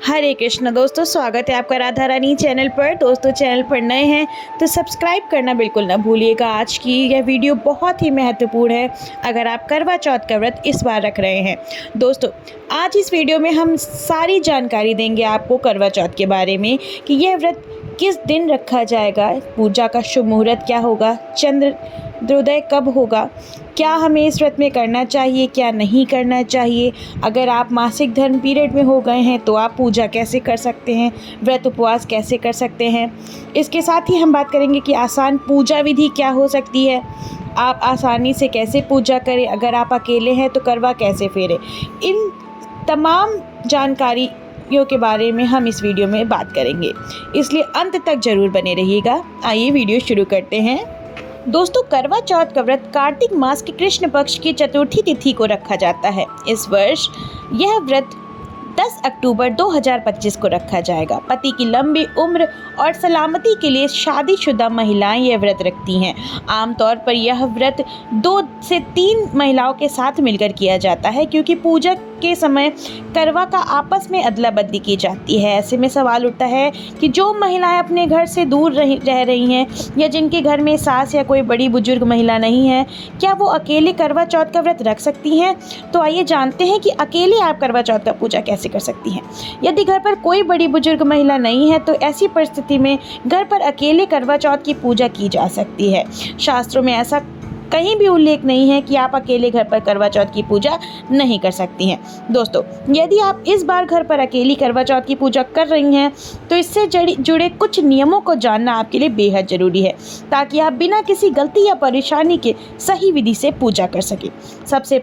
हरे कृष्ण दोस्तों, स्वागत है आपका राधा रानी चैनल पर। दोस्तों, चैनल पर नए हैं तो सब्सक्राइब करना बिल्कुल ना भूलिएगा। आज की यह वीडियो बहुत ही महत्वपूर्ण है अगर आप करवा चौथ का व्रत इस बार रख रहे हैं। दोस्तों, आज इस वीडियो में हम सारी जानकारी देंगे आपको करवा चौथ के बारे में कि यह व्रत किस दिन रखा जाएगा, पूजा का शुभ मुहूर्त क्या होगा, चंद्रोदय कब होगा, क्या हमें इस व्रत में करना चाहिए, क्या नहीं करना चाहिए, अगर आप मासिक धर्म पीरियड में हो गए हैं तो आप पूजा कैसे कर सकते हैं, व्रत उपवास कैसे कर सकते हैं। इसके साथ ही हम बात करेंगे कि आसान पूजा विधि क्या हो सकती है, आप आसानी से कैसे पूजा करें, अगर आप अकेले हैं तो करवा कैसे फेरें। इन तमाम जानकारियों के बारे में हम इस वीडियो में बात करेंगे, इसलिए अंत तक ज़रूर बने रहिएगा। आइए वीडियो शुरू करते हैं। दोस्तों, करवा चौथ का व्रत कार्तिक मास के कृष्ण पक्ष की चतुर्थी तिथि को रखा जाता है। इस वर्ष यह व्रत 10 अक्टूबर 2025 को रखा जाएगा। पति की लंबी उम्र और सलामती के लिए शादीशुदा महिलाएं यह व्रत रखती हैं। आमतौर पर यह व्रत 2 से 3 महिलाओं के साथ मिलकर किया जाता है, क्योंकि पूजा के समय करवा का आपस में अदला बदली की जाती है। ऐसे में सवाल उठता है कि जो महिलाएं अपने घर से दूर रह रही हैं या जिनके घर में सास या कोई बड़ी बुजुर्ग महिला नहीं है, क्या वो अकेले करवा चौथ का व्रत रख सकती हैं? तो आइए जानते हैं कि अकेले आप करवा चौथ का पूजा कैसे कर सकती हैं। यदि घर पर कोई बड़ी बुजुर्ग महिला नहीं है तो ऐसी परिस्थिति में घर पर अकेले करवा चौथ की पूजा की जा सकती है। शास्त्रों में ऐसा कहीं भी उल्लेख नहीं है कि आप अकेले घर पर करवा चौथ की पूजा नहीं कर सकती हैं। दोस्तों, यदि आप इस बार घर पर अकेली करवा चौथ की पूजा कर रही हैं तो इससे जुड़े कुछ नियमों को जानना आपके लिए बेहद ज़रूरी है, ताकि आप बिना किसी गलती या परेशानी के सही विधि से पूजा कर सकें। सबसे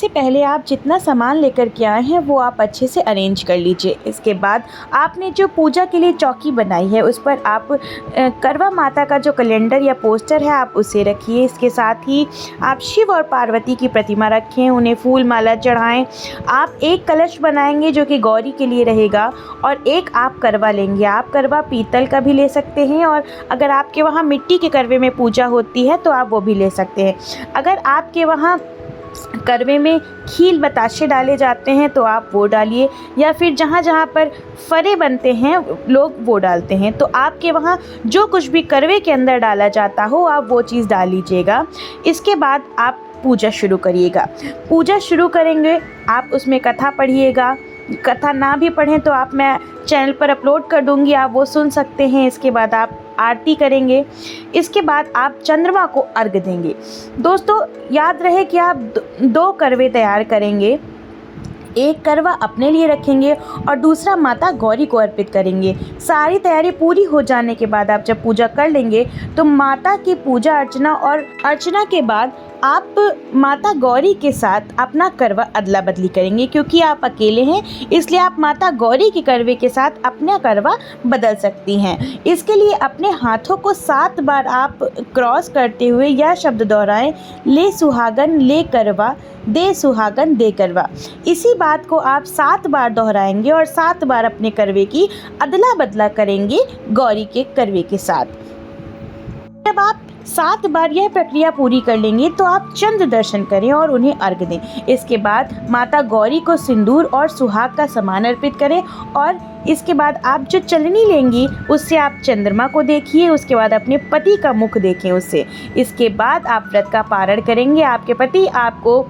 पहले आप जितना सामान लेकर के आए हैं वो आप अच्छे से अरेंज कर लीजिए। इसके बाद आपने जो पूजा के लिए चौकी बनाई है उस पर आप करवा माता का जो कैलेंडर या पोस्टर है आप उसे रखिए। इसके साथ ही आप शिव और पार्वती की प्रतिमा रखें, उन्हें फूल माला चढ़ाएं। आप एक कलश बनाएंगे जो कि गौरी के लिए रहेगा, और एक आप करवा लेंगे। आप करवा पीतल का भी ले सकते हैं, और अगर आपके वहाँ मिट्टी के करवे में पूजा होती है तो आप वो भी ले सकते हैं। अगर आपके वहाँ करवे में खील बताशे डाले जाते हैं तो आप वो डालिए, या फिर जहाँ जहाँ पर फरे बनते हैं लोग वो डालते हैं, तो आपके वहाँ जो कुछ भी करवे के अंदर डाला जाता हो आप वो चीज़ डाल लीजिएगा। इसके बाद आप पूजा शुरू करिएगा। पूजा शुरू करेंगे, आप उसमें कथा पढ़िएगा। कथा ना भी पढ़ें तो मैं चैनल पर अपलोड कर दूंगी, आप वो सुन सकते हैं। इसके बाद आप आरती करेंगे। इसके बाद आप चंद्रमा को अर्घ देंगे। दोस्तों, याद रहे कि आप 2 करवे तैयार करेंगे। एक करवा अपने लिए रखेंगे और दूसरा माता गौरी को अर्पित करेंगे। सारी तैयारी पूरी हो जाने के बाद आप जब पूजा कर लेंगे तो माता की पूजा अर्चना के बाद आप माता गौरी के साथ अपना करवा अदला बदली करेंगे। क्योंकि आप अकेले हैं इसलिए आप माता गौरी के करवे के साथ अपना करवा बदल सकती हैं। इसके लिए अपने हाथों को 7 बार आप क्रॉस करते हुए यह शब्द दोहराएं, ले सुहागन ले करवा, दे सुहागन दे करवा। इसी बात को आप 7 बार दोहराएंगे और 7 बार अपने करवे की अदला बदला करेंगे गौरी के करवे के साथ। जब आप 7 बार यह प्रक्रिया पूरी कर लेंगे तो आप चंद्र दर्शन करें और उन्हें अर्घ दें। इसके बाद माता गौरी को सिंदूर और सुहाग का सामान अर्पित करें, और इसके बाद आप जो चलनी लेंगी उससे आप चंद्रमा को देखिए। उसके बाद अपने पति का मुख देखें उससे। इसके बाद आप व्रत का पारण करेंगे। आपके पति आपको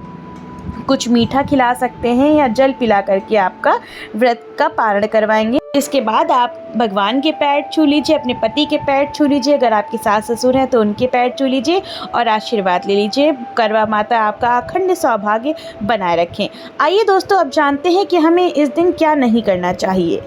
कुछ मीठा खिला सकते हैं या जल पिला करके आपका व्रत का पारण करवाएंगे। इसके बाद आप भगवान के पैर छू लीजिए, अपने पति के पैर छू लीजिए। अगर आपके सास ससुर हैं तो उनके पैर छू लीजिए और आशीर्वाद ले लीजिए। करवा माता आपका अखंड सौभाग्य बनाए रखें। आइए दोस्तों, अब जानते हैं कि हमें इस दिन क्या नहीं करना चाहिए।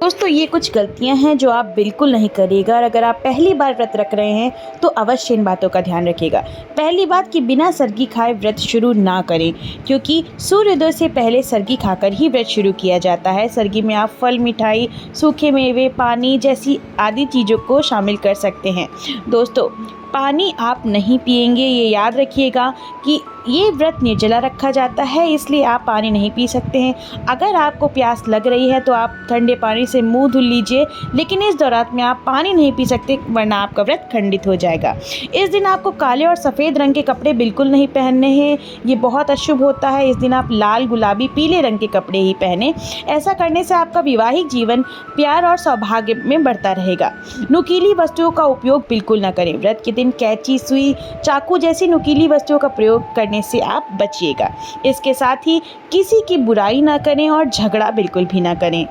दोस्तों, ये कुछ गलतियां हैं जो आप बिल्कुल नहीं करिएगा, और अगर आप पहली बार व्रत रख रहे हैं तो अवश्य इन बातों का ध्यान रखिएगा। पहली बात कि बिना सरगी खाए व्रत शुरू ना करें, क्योंकि सूर्योदय से पहले सरगी खाकर ही व्रत शुरू किया जाता है। सरगी में आप फल, मिठाई, सूखे मेवे, पानी जैसी आदि चीज़ों को शामिल कर सकते हैं। दोस्तों, पानी आप नहीं पिएंगे, ये याद रखिएगा कि ये व्रत निर्जला रखा जाता है, इसलिए आप पानी नहीं पी सकते हैं। अगर आपको प्यास लग रही है तो आप ठंडे पानी से मुंह धुल लीजिए, लेकिन इस दौरान में आप पानी नहीं पी सकते, वरना आपका व्रत खंडित हो जाएगा। इस दिन आपको काले और सफ़ेद रंग के कपड़े बिल्कुल नहीं पहनने हैं, ये बहुत अशुभ होता है। इस दिन आप लाल, गुलाबी, पीले रंग के कपड़े ही पहने। ऐसा करने से आपका वैवाहिक जीवन प्यार और सौभाग्य में बढ़ता रहेगा। नुकीली वस्तुओं का उपयोग बिल्कुल न करें। व्रत के दिन कैंची, सुई, चाकू जैसी नुकीली वस्तुओं का प्रयोग करने से आप बचिएगा। इसके साथ ही किसी की बुराई ना करें और झगड़ा बिल्कुल भी ना करें।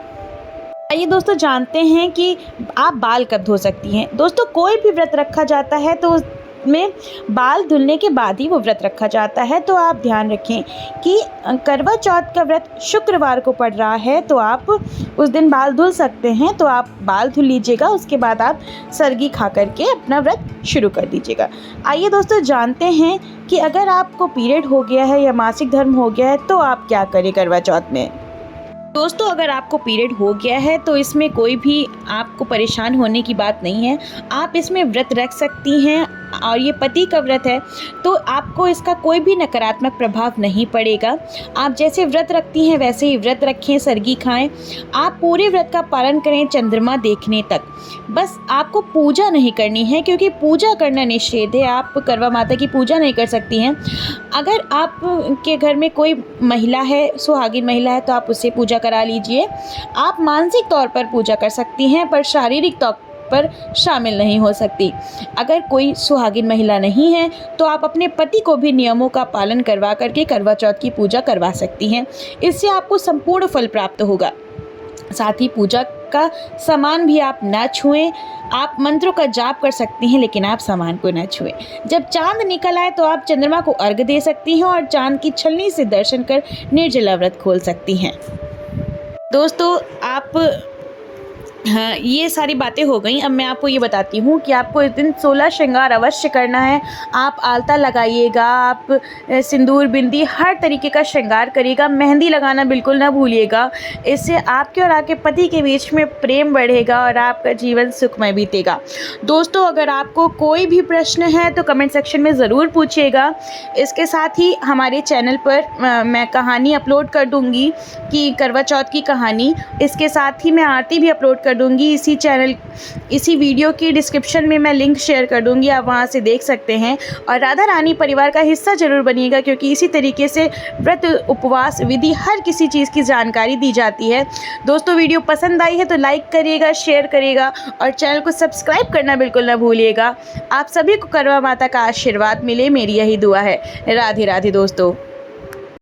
आइए दोस्तों, जानते हैं कि आप बाल कब धो सकती हैं। दोस्तों, कोई भी व्रत रखा जाता है तो उसमें बाल धुलने के बाद ही वो व्रत रखा जाता है। तो आप ध्यान रखें कि करवा चौथ का व्रत शुक्रवार को पड़ रहा है, तो आप उस दिन बाल धुल सकते हैं। तो आप बाल धुल लीजिएगा, उसके बाद आप सरगी खा करके अपना व्रत शुरू कर दीजिएगा। आइए दोस्तों, जानते हैं कि अगर आपको पीरियड हो गया है या मासिक धर्म हो गया है तो आप क्या करें करवा चौथ में। दोस्तों, अगर आपको पीरियड हो गया है तो इसमें कोई भी आपको परेशान होने की बात नहीं है। आप इसमें व्रत रख सकती हैं और ये पति का व्रत है, तो आपको इसका कोई भी नकारात्मक प्रभाव नहीं पड़ेगा। आप जैसे व्रत रखती हैं वैसे ही व्रत रखें, सरगी खाएं। आप पूरे व्रत का पालन करें चंद्रमा देखने तक। बस आपको पूजा नहीं करनी है, क्योंकि पूजा करना निषेध है। आप करवा माता की पूजा नहीं कर सकती हैं। अगर आप के घर में कोई महिला है, सुहागिन महिला है, तो आप उससे पूजा करा लीजिए। आप मानसिक तौर पर पूजा कर सकती हैं, पर शारीरिक तौर पर शामिल नहीं हो सकती। अगर कोई सुहागिन महिला नहीं है तो आप अपने पति को भी नियमों का पालन करवा करके करवा चौथ की पूजा करवा सकती हैं। इससे आपको संपूर्ण फल प्राप्त होगा। साथ ही पूजा का सामान भी आप ना छुएं। आप मंत्रों का जाप कर सकती हैं, लेकिन आप सामान को ना छुएं। जब चांद निकल आए तो आप चंद्रमा को अर्घ्य दे सकती हैं और चांद की छलनी से दर्शन कर निर्जला व्रत खोल सकती हैं। दोस्तों, आप हाँ, ये सारी बातें हो गई। अब मैं आपको ये बताती हूँ कि आपको इस दिन 16 श्रृंगार अवश्य करना है। आप आलता लगाइएगा, आप सिंदूर, बिंदी, हर तरीके का श्रृंगार करिएगा। मेहंदी लगाना बिल्कुल ना भूलिएगा। इससे आपके और आपके पति के बीच में प्रेम बढ़ेगा और आपका जीवन सुखमय बीतेगा। दोस्तों, अगर आपको कोई भी प्रश्न है तो कमेंट सेक्शन में ज़रूर पूछिएगा। इसके साथ ही हमारे चैनल पर मैं कहानी अपलोड कर दूँगी कि करवा चौथ की कहानी। इसके साथ ही मैं आरती भी अपलोड कर दूंगी। इसी वीडियो की डिस्क्रिप्शन में मैं लिंक शेयर कर दूंगी, आप वहां से देख सकते हैं। और राधा रानी परिवार का हिस्सा जरूर बनिएगा, क्योंकि इसी तरीके से व्रत, उपवास, विधि, हर किसी चीज़ की जानकारी दी जाती है। दोस्तों, वीडियो पसंद आई है तो लाइक करिएगा, शेयर करिएगा और चैनल को सब्सक्राइब करना बिल्कुल ना भूलिएगा। आप सभी को करवा माता का आशीर्वाद मिले, मेरी यही दुआ है। राधे राधे दोस्तों।